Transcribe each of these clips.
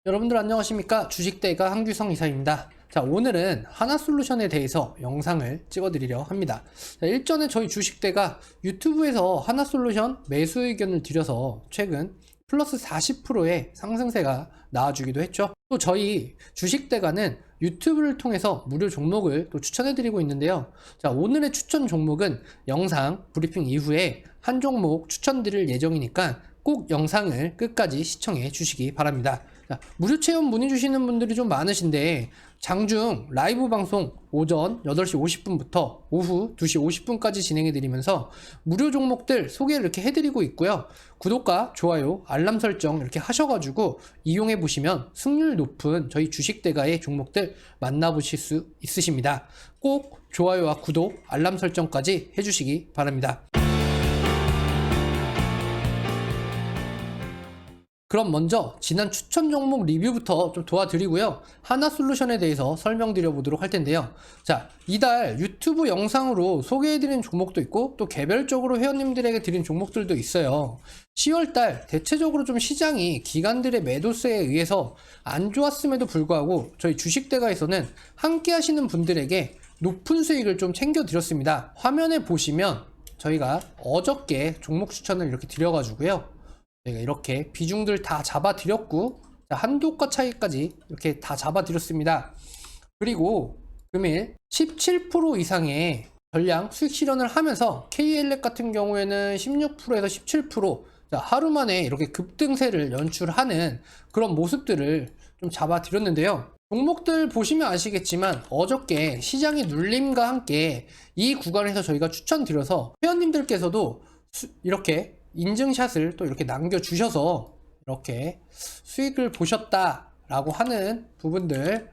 여러분들 안녕하십니까? 주식대가 한규성 이사입니다. 자, 오늘은 하나솔루션에 대해서 영상을 찍어드리려 합니다. 자, 일전에 저희 주식대가 유튜브에서 하나솔루션 매수 의견을 드려서 최근 플러스 40%의 상승세가 나와주기도 했죠. 또 저희 주식대가는 유튜브를 통해서 무료 종목을 또 추천해드리고 있는데요. 자, 오늘의 추천 종목은 영상 브리핑 이후에 한 종목 추천드릴 예정이니까 꼭 영상을 끝까지 시청해 주시기 바랍니다. 자, 무료 체험 문의 주시는 분들이 좀 많으신데 장중 라이브 방송 오전 8시 50분부터 오후 2시 50분까지 진행해 드리면서 무료 종목들 소개를 이렇게 해드리고 있고요. 구독과 좋아요, 알람 설정 이렇게 하셔가지고 이용해 보시면 승률 높은 저희 주식대가의 종목들 만나보실 수 있으십니다. 꼭 좋아요와 구독, 알람 설정까지 해주시기 바랍니다. 그럼 먼저 지난 추천 종목 리뷰부터 좀 도와드리고요. 하나솔루션에 대해서 설명드려 보도록 할 텐데요. 자, 이달 유튜브 영상으로 소개해드린 종목도 있고 또 개별적으로 회원님들에게 드린 종목들도 있어요. 10월달 대체적으로 좀 시장이 기관들의 매도세에 의해서 안 좋았음에도 불구하고 저희 주식대가에서는 함께 하시는 분들에게 높은 수익을 좀 챙겨드렸습니다. 화면에 보시면 저희가 어저께 종목 추천을 이렇게 드려가지고요. 제가 이렇게 비중들 다 잡아드렸고 한도가 차이까지 이렇게 다 잡아드렸습니다. 그리고 금일 17% 이상의 전량 수익 실현을 하면서 KLX 같은 경우에는 16%에서 17% 하루 만에 이렇게 급등세를 연출하는 그런 모습들을 좀 잡아드렸는데요. 종목들 보시면 아시겠지만 어저께 시장의 눌림과 함께 이 구간에서 저희가 추천드려서 회원님들께서도 이렇게 인증샷을 또 이렇게 남겨주셔서 이렇게 수익을 보셨다라고 하는 부분들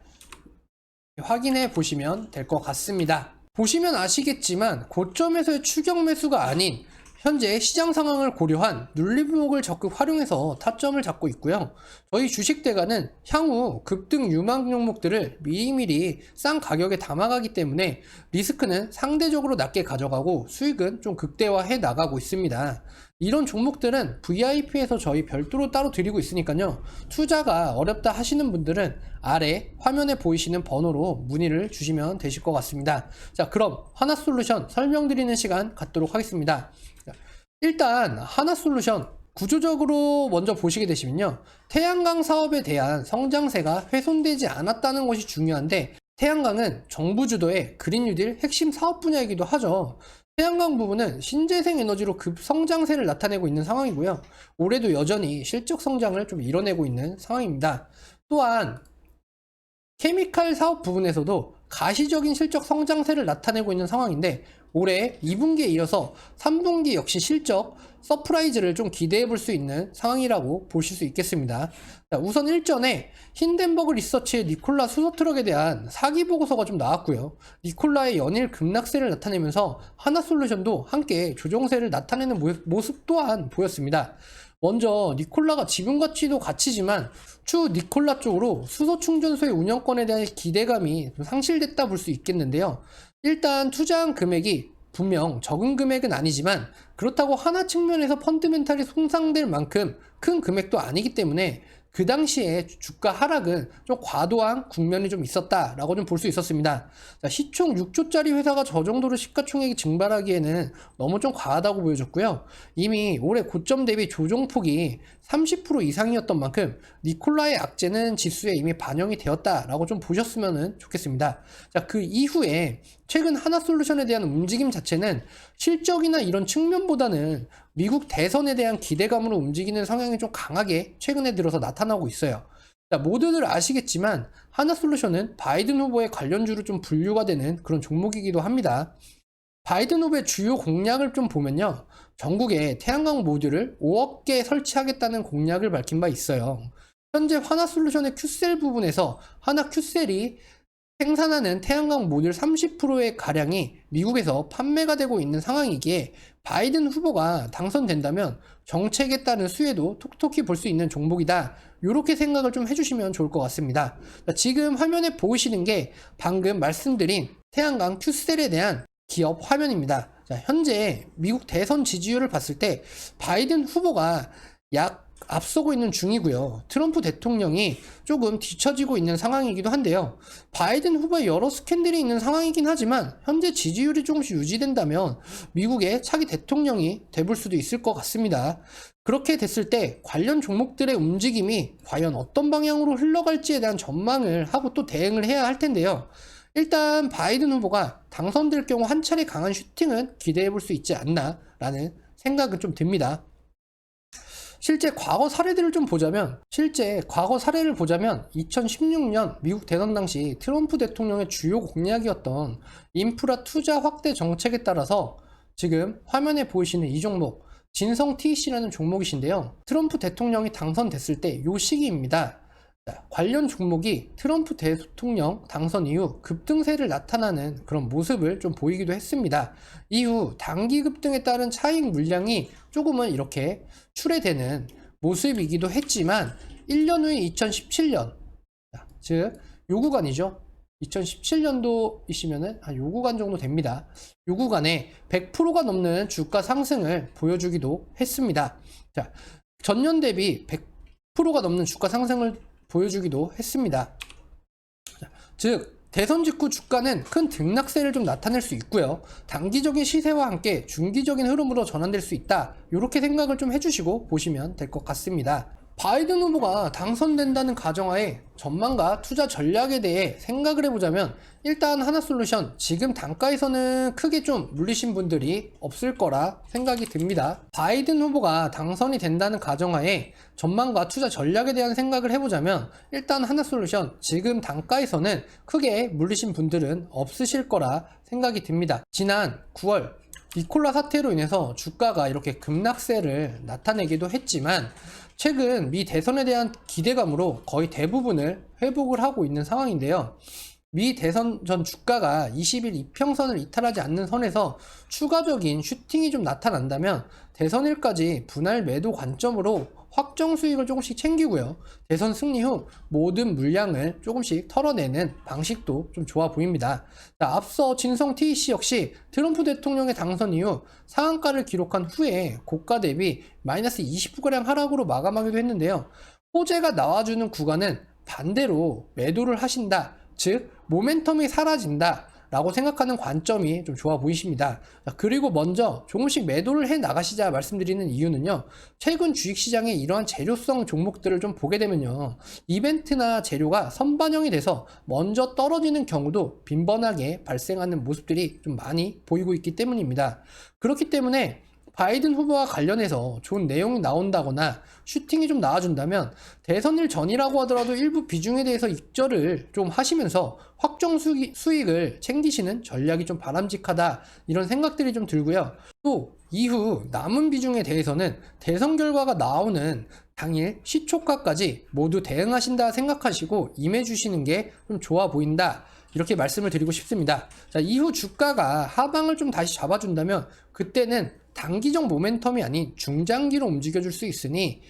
확인해 보시면 될 것 같습니다. 보시면 아시겠지만 고점에서의 추격 매수가 아닌 현재 시장 상황을 고려한 눌림목을 적극 활용해서 타점을 잡고 있고요. 저희 주식대가는 향후 급등 유망 종목들을 미리미리 싼 가격에 담아가기 때문에 리스크는 상대적으로 낮게 가져가고 수익은 좀 극대화해 나가고 있습니다. 이런 종목들은 VIP에서 저희 별도로 따로 드리고 있으니까요. 투자가 어렵다 하시는 분들은 아래 화면에 보이시는 번호로 문의를 주시면 되실 것 같습니다. 자, 그럼 하나솔루션 설명드리는 시간 갖도록 하겠습니다. 일단 하나솔루션 구조적으로 먼저 보시게 되시면요. 태양광 사업에 대한 성장세가 훼손되지 않았다는 것이 중요한데 태양광은 정부 주도의 그린 뉴딜 핵심 사업 분야이기도 하죠. 태양광 부분은 신재생 에너지로 급성장세를 나타내고 있는 상황이고요. 올해도 여전히 실적 성장을 좀 이뤄내고 있는 상황입니다. 또한 케미칼 사업 부분에서도 가시적인 실적 성장세를 나타내고 있는 상황인데 올해 2분기에 이어서 3분기 역시 실적 서프라이즈를 좀 기대해 볼 수 있는 상황이라고 보실 수 있겠습니다. 자, 우선 일전에 힌덴버그 리서치의 니콜라 수소트럭에 대한 사기 보고서가 좀 나왔고요. 니콜라의 연일 급락세를 나타내면서 하나솔루션도 함께 조정세를 나타내는 모습 또한 보였습니다. 먼저 니콜라가 지분 가치도 가치지만 추후 니콜라 쪽으로 수소 충전소의 운영권에 대한 기대감이 상실됐다 볼 수 있겠는데요. 일단 투자한 금액이 분명 적은 금액은 아니지만 그렇다고 하나 측면에서 펀드멘탈이 손상될 만큼 큰 금액도 아니기 때문에 그 당시에 주가 하락은 좀 과도한 국면이 좀 있었다라고 좀 볼 수 있었습니다. 자, 시총 6조짜리 회사가 저 정도로 시가총액이 증발하기에는 너무 좀 과하다고 보여졌고요. 이미 올해 고점 대비 조정폭이 30% 이상이었던 만큼 니콜라의 악재는 지수에 이미 반영이 되었다라고 좀 보셨으면 좋겠습니다. 자, 그 이후에 최근 하나솔루션에 대한 움직임 자체는 실적이나 이런 측면보다는 미국 대선에 대한 기대감으로 움직이는 성향이 좀 강하게 최근에 들어서 나타나고 있어요. 자, 모두들 아시겠지만 하나솔루션은 바이든 후보의 관련주로 좀 분류가 되는 그런 종목이기도 합니다. 바이든 후보의 주요 공약을 좀 보면요. 전국에 태양광 모듈을 5억 개 설치하겠다는 공약을 밝힌 바 있어요. 현재 하나솔루션의 큐셀 부분에서 하나 큐셀이 생산하는 태양광 모듈 30%의 가량이 미국에서 판매가 되고 있는 상황이기에 바이든 후보가 당선된다면 정책에 따른 수혜도 톡톡히 볼 수 있는 종목이다. 이렇게 생각을 좀 해주시면 좋을 것 같습니다. 지금 화면에 보이시는 게 방금 말씀드린 태양광 큐셀에 대한 기업 화면입니다. 자, 현재 미국 대선 지지율을 봤을 때 바이든 후보가 약 앞서고 있는 중이고요. 트럼프 대통령이 조금 뒤처지고 있는 상황이기도 한데요. 바이든 후보의 여러 스캔들이 있는 상황이긴 하지만 현재 지지율이 조금씩 유지된다면 미국의 차기 대통령이 돼볼 수도 있을 것 같습니다. 그렇게 됐을 때 관련 종목들의 움직임이 과연 어떤 방향으로 흘러갈지에 대한 전망을 하고 또 대응을 해야 할 텐데요. 일단 바이든 후보가 당선될 경우 한 차례 강한 슈팅은 기대해 볼 수 있지 않나라는 생각은 좀 듭니다. 실제 과거 사례를 보자면 2016년 미국 대선 당시 트럼프 대통령의 주요 공약이었던 인프라 투자 확대 정책에 따라서 지금 화면에 보이시는 이 종목 진성 TEC라는 종목이신데요. 트럼프 대통령이 당선됐을 때 이 시기입니다. 관련 종목이 트럼프 대통령 당선 이후 급등세를 나타나는 그런 모습을 좀 보이기도 했습니다. 이후 단기 급등에 따른 차익 물량이 조금은 이렇게 출회되는 모습이기도 했지만 1년 후에 2017년, 즉 요 구간이죠. 2017년도이시면은 요 구간 정도 됩니다. 요 구간에 100%가 넘는 주가 상승을 보여주기도 했습니다. 자, 전년 대비 100%가 넘는 주가 상승을 보여주기도 했습니다. 즉 대선 직후 주가는 큰 등락세를 좀 나타낼 수 있고요. 단기적인 시세와 함께 중기적인 흐름으로 전환될 수 있다. 이렇게 생각을 좀 해주시고 보시면 될 것 같습니다. 바이든 후보가 당선된다는 가정하에 전망과 투자 전략에 대해 생각을 해보자면 일단 하나솔루션 지금 단가에서는 크게 좀 물리신 분들이 없을 거라 생각이 듭니다. 바이든 후보가 당선이 된다는 가정하에 전망과 투자 전략에 대한 생각을 해보자면 일단 하나솔루션 지금 단가에서는 크게 물리신 분들은 없으실 거라 생각이 듭니다. 지난 9월 이콜라 사태로 인해서 주가가 이렇게 급락세를 나타내기도 했지만 최근 미 대선에 대한 기대감으로 거의 대부분을 회복을 하고 있는 상황인데요. 미 대선 전 주가가 20일 이평선을 이탈하지 않는 선에서 추가적인 슈팅이 좀 나타난다면 대선일까지 분할 매도 관점으로 확정 수익을 조금씩 챙기고요. 대선 승리 후 모든 물량을 조금씩 털어내는 방식도 좀 좋아 보입니다. 자, 앞서 진성 TEC 역시 트럼프 대통령의 당선 이후 상한가를 기록한 후에 고가 대비 마이너스 29g 하락으로 마감하기도 했는데요. 호재가 나와주는 구간은 반대로 매도를 하신다. 즉 모멘텀이 사라진다 라고 생각하는 관점이 좀 좋아 보이십니다. 그리고 먼저 조금씩 매도를 해 나가시자 말씀드리는 이유는요, 최근 주식시장의 이러한 재료성 종목들을 좀 보게 되면요, 이벤트나 재료가 선반영이 돼서 먼저 떨어지는 경우도 빈번하게 발생하는 모습들이 좀 많이 보이고 있기 때문입니다. 그렇기 때문에 바이든 후보와 관련해서 좋은 내용이 나온다거나 슈팅이 좀 나와준다면 대선일 전이라고 하더라도 일부 비중에 대해서 입절을 좀 하시면서 확정 수익을 챙기시는 전략이 좀 바람직하다 이런 생각들이 좀 들고요. 또 이후 남은 비중에 대해서는 대선 결과가 나오는 당일 시초가까지 모두 대응하신다 생각하시고 임해주시는 게 좀 좋아 보인다. 이렇게 말씀을 드리고 싶습니다. 자, 이후 주가가 하방을 좀 다시 잡아준다면 그때는 단기적 모멘텀이 아닌 중장기로 움직여줄 수 있으니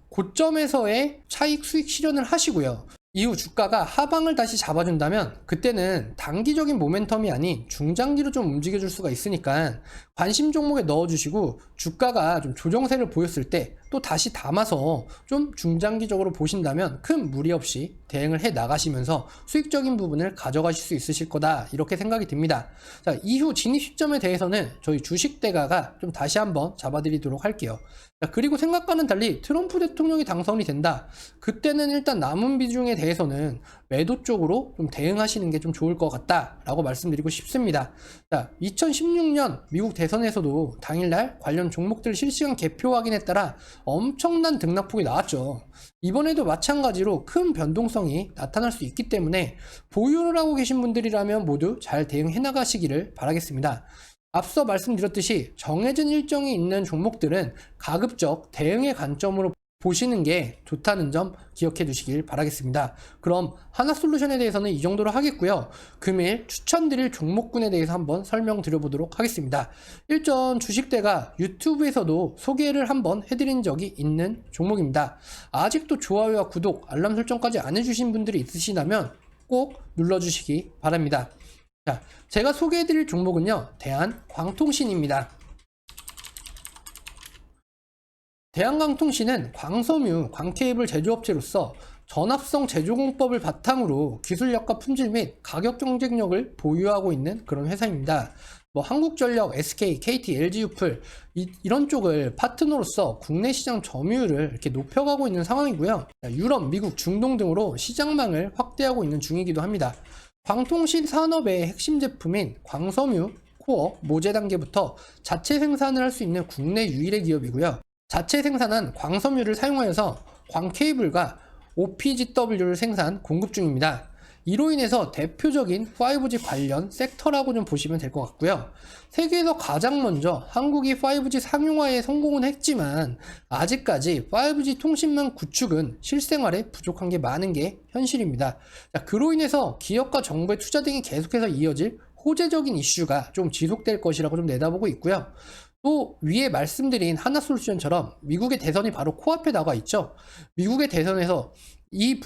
고점에서의 차익 수익 실현을 하시고요. 이후 주가가 하방을 다시 잡아준다면 그때는 단기적인 모멘텀이 아닌 중장기로 좀 움직여줄 수가 있으니까 관심 종목에 넣어주시고 주가가 좀 조정세를 보였을 때 또 다시 담아서 좀 중장기적으로 보신다면 큰 무리 없이 대응을 해 나가시면서 수익적인 부분을 가져가실 수 있으실 거다 이렇게 생각이 듭니다. 자, 이후 진입 시점에 대해서는 저희 주식대가가 좀 다시 한번 잡아드리도록 할게요. 자, 그리고 생각과는 달리 트럼프 대통령이 당선이 된다. 그때는 일단 남은 비중에 대해서는 매도 쪽으로 좀 대응하시는 게 좀 좋을 것 같다라고 말씀드리고 싶습니다. 자, 2016년 미국 대선에서도 당일날 관련 종목들 실시간 개표 확인에 따라 엄청난 등락폭이 나왔죠. 이번에도 마찬가지로 큰 변동성이 나타날 수 있기 때문에 보유를 하고 계신 분들이라면 모두 잘 대응해 나가시기를 바라겠습니다. 앞서 말씀드렸듯이 정해진 일정이 있는 종목들은 가급적 대응의 관점으로 보시는 게 좋다는 점 기억해 두시길 바라겠습니다. 그럼 하나솔루션에 대해서는 이 정도로 하겠고요. 금일 추천드릴 종목군에 대해서 한번 설명드려 보도록 하겠습니다. 일전 주식대가 유튜브에서도 소개를 한번 해드린 적이 있는 종목입니다. 아직도 좋아요와 구독, 알람 설정까지 안 해주신 분들이 있으시다면 꼭 눌러주시기 바랍니다. 자, 제가 소개해드릴 종목은요, 대한광통신입니다. 대한광통신은 광섬유, 광케이블 제조업체로서 전압성 제조공법을 바탕으로 기술력과 품질 및 가격 경쟁력을 보유하고 있는 그런 회사입니다. 뭐 한국전력, SK, KT, LG유플 이런 쪽을 파트너로서 국내 시장 점유율을 이렇게 높여가고 있는 상황이고요. 유럽, 미국, 중동 등으로 시장망을 확대하고 있는 중이기도 합니다. 광통신 산업의 핵심 제품인 광섬유, 코어, 모재 단계부터 자체 생산을 할 수 있는 국내 유일의 기업이고요. 자체 생산한 광섬유를 사용하여서 광케이블과 OPGW를 생산, 공급 중입니다. 이로 인해서 대표적인 5G 관련 섹터라고 좀 보시면 될 것 같고요. 세계에서 가장 먼저 한국이 5G 상용화에 성공은 했지만 아직까지 5G 통신망 구축은 실생활에 부족한 게 많은 게 현실입니다. 그로 인해서 기업과 정부의 투자 등이 계속해서 이어질 호재적인 이슈가 좀 지속될 것이라고 좀 내다보고 있고요. 또 위에 말씀드린 하나솔루션처럼 미국의 대선이 바로 코앞에 나와 있죠. 미국의 대선에서 이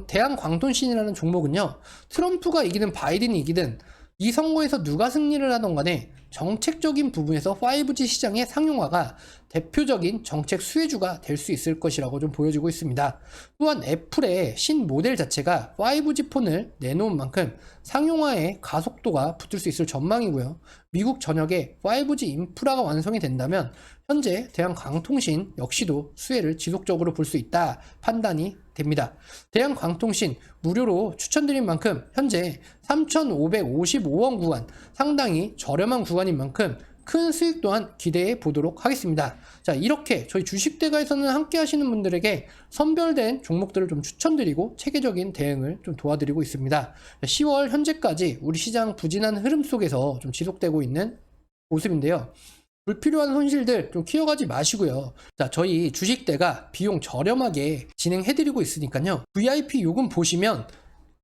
대한광통신이라는 종목은요, 트럼프가 이기든 바이든이 이기든 이 선거에서 누가 승리를 하던 간에 정책적인 부분에서 5G 시장의 상용화가 대표적인 정책 수혜주가 될 수 있을 것이라고 좀 보여지고 있습니다. 또한 애플의 신 모델 자체가 5G 폰을 내놓은 만큼 상용화의 가속도가 붙을 수 있을 전망이고요. 미국 전역에 5G 인프라가 완성이 된다면 현재 대한광통신 역시도 수혜를 지속적으로 볼 수 있다 판단이 됩니다. 대한광통신 무료로 추천드린 만큼 현재 3,555원 구간, 상당히 저렴한 구간인 만큼 큰 수익 또한 기대해 보도록 하겠습니다. 자, 이렇게 저희 주식대가에서는 함께 하시는 분들에게 선별된 종목들을 좀 추천드리고 체계적인 대응을 좀 도와드리고 있습니다. 10월 현재까지 우리 시장 부진한 흐름 속에서 좀 지속되고 있는 모습인데요. 불필요한 손실들 좀 키워가지 마시고요. 자, 저희 주식대가 비용 저렴하게 진행해드리고 있으니까요. VIP 요금 보시면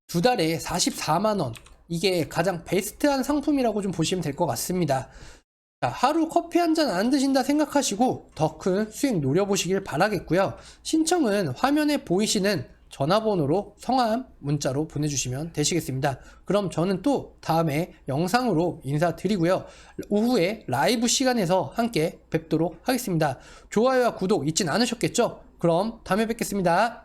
두 달에 44만원, 이게 가장 베스트한 상품이라고 좀 보시면 될 것 같습니다. 자, 하루 커피 한 잔 안 드신다 생각하시고 더 큰 수익 노려보시길 바라겠고요. 신청은 화면에 보이시는 전화번호로 성함 문자로 보내주시면 되시겠습니다. 그럼 저는 또 다음에 영상으로 인사드리고요. 오후에 라이브 시간에서 함께 뵙도록 하겠습니다. 좋아요와 구독 잊진 않으셨겠죠? 그럼 다음에 뵙겠습니다.